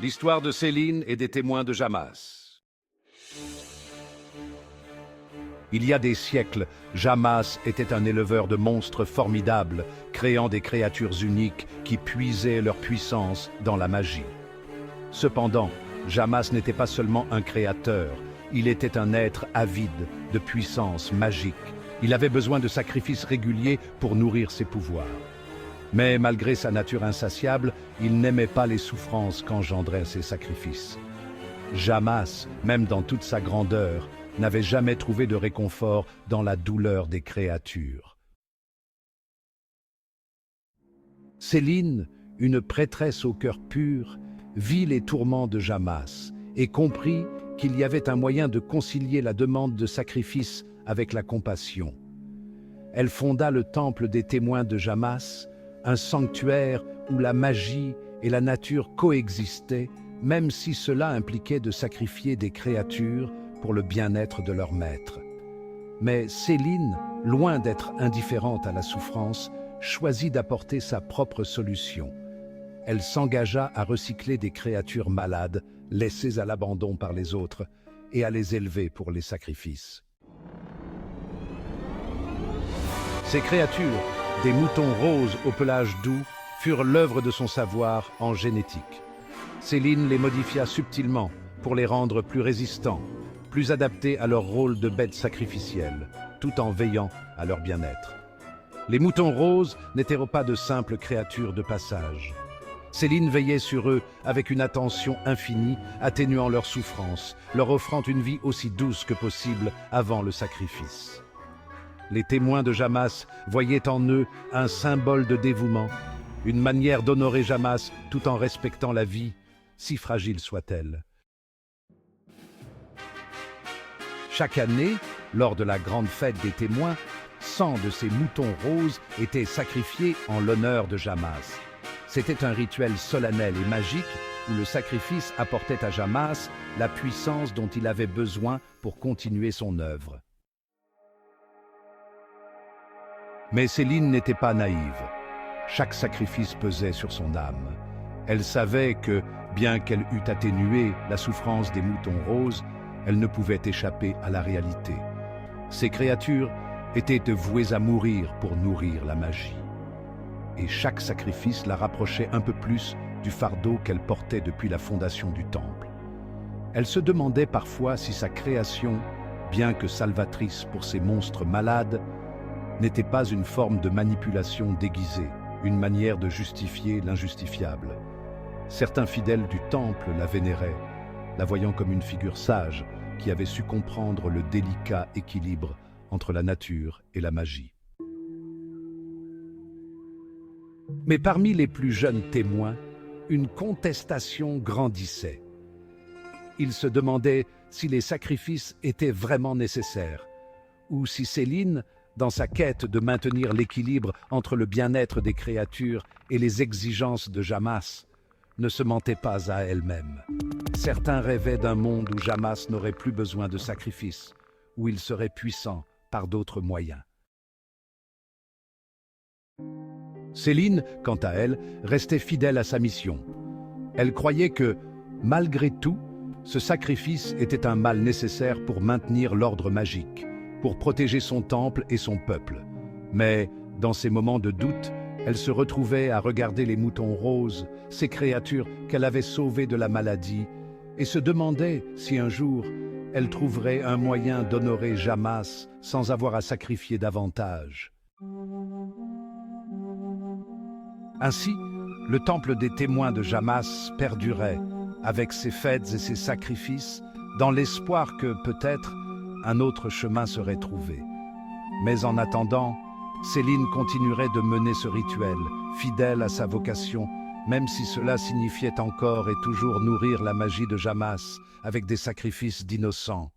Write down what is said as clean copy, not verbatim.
L'histoire de Céline et des témoins de Jamas. Il y a des siècles, Jamas était un éleveur de monstres formidables, créant des créatures uniques qui puisaient leur puissance dans la magie. Cependant, Jamas n'était pas seulement un créateur, il était un être avide de puissance magique. Il avait besoin de sacrifices réguliers pour nourrir ses pouvoirs. Mais malgré sa nature insatiable, il n'aimait pas les souffrances qu'engendraient ces sacrifices. Jamas, même dans toute sa grandeur, n'avait jamais trouvé de réconfort dans la douleur des créatures. Céline, une prêtresse au cœur pur, vit les tourments de Jamas et comprit qu'il y avait un moyen de concilier la demande de sacrifice avec la compassion. Elle fonda le temple des témoins de Jamas, un sanctuaire où la magie et la nature coexistaient, même si cela impliquait de sacrifier des créatures pour le bien-être de leur maître. Mais Céline, loin d'être indifférente à la souffrance, choisit d'apporter sa propre solution. Elle s'engagea à recycler des créatures malades, laissées à l'abandon par les autres, et à les élever pour les sacrifices. Ces créatures, des moutons roses au pelage doux, furent l'œuvre de son savoir en génétique. Céline les modifia subtilement pour les rendre plus résistants, plus adaptés à leur rôle de bêtes sacrificielles, tout en veillant à leur bien-être. Les moutons roses n'étaient pas de simples créatures de passage. Céline veillait sur eux avec une attention infinie, atténuant leurs souffrances, leur offrant une vie aussi douce que possible avant le sacrifice. Les témoins de Jamas voyaient en eux un symbole de dévouement, une manière d'honorer Jamas tout en respectant la vie, si fragile soit-elle. Chaque année, lors de la grande fête des témoins, 100 de ces moutons roses étaient sacrifiés en l'honneur de Jamas. C'était un rituel solennel et magique où le sacrifice apportait à Jamas la puissance dont il avait besoin pour continuer son œuvre. Mais Céline n'était pas naïve. Chaque sacrifice pesait sur son âme. Elle savait que, bien qu'elle eût atténué la souffrance des moutons roses, elle ne pouvait échapper à la réalité. Ces créatures étaient vouées à mourir pour nourrir la magie. Et chaque sacrifice la rapprochait un peu plus du fardeau qu'elle portait depuis la fondation du temple. Elle se demandait parfois si sa création, bien que salvatrice pour ces monstres malades, n'était pas une forme de manipulation déguisée, une manière de justifier l'injustifiable. Certains fidèles du temple la vénéraient, la voyant comme une figure sage qui avait su comprendre le délicat équilibre entre la nature et la magie. Mais parmi les plus jeunes témoins, une contestation grandissait. Ils se demandaient si les sacrifices étaient vraiment nécessaires, ou si Céline, dans sa quête de maintenir l'équilibre entre le bien-être des créatures et les exigences de Jamas, ne se mentait pas à elle-même. Certains rêvaient d'un monde où Jamas n'aurait plus besoin de sacrifices, où il serait puissant par d'autres moyens. Céline, quant à elle, restait fidèle à sa mission. Elle croyait que, malgré tout, ce sacrifice était un mal nécessaire pour maintenir l'ordre magique, pour protéger son temple et son peuple. Mais, dans ces moments de doute, elle se retrouvait à regarder les moutons roses, ces créatures qu'elle avait sauvées de la maladie, et se demandait si un jour, elle trouverait un moyen d'honorer Jamas sans avoir à sacrifier davantage. Ainsi, le temple des témoins de Jamas perdurait, avec ses fêtes et ses sacrifices, dans l'espoir que, peut-être, un autre chemin serait trouvé. Mais en attendant, Céline continuerait de mener ce rituel, fidèle à sa vocation, même si cela signifiait encore et toujours nourrir la magie de Jamas avec des sacrifices d'innocents.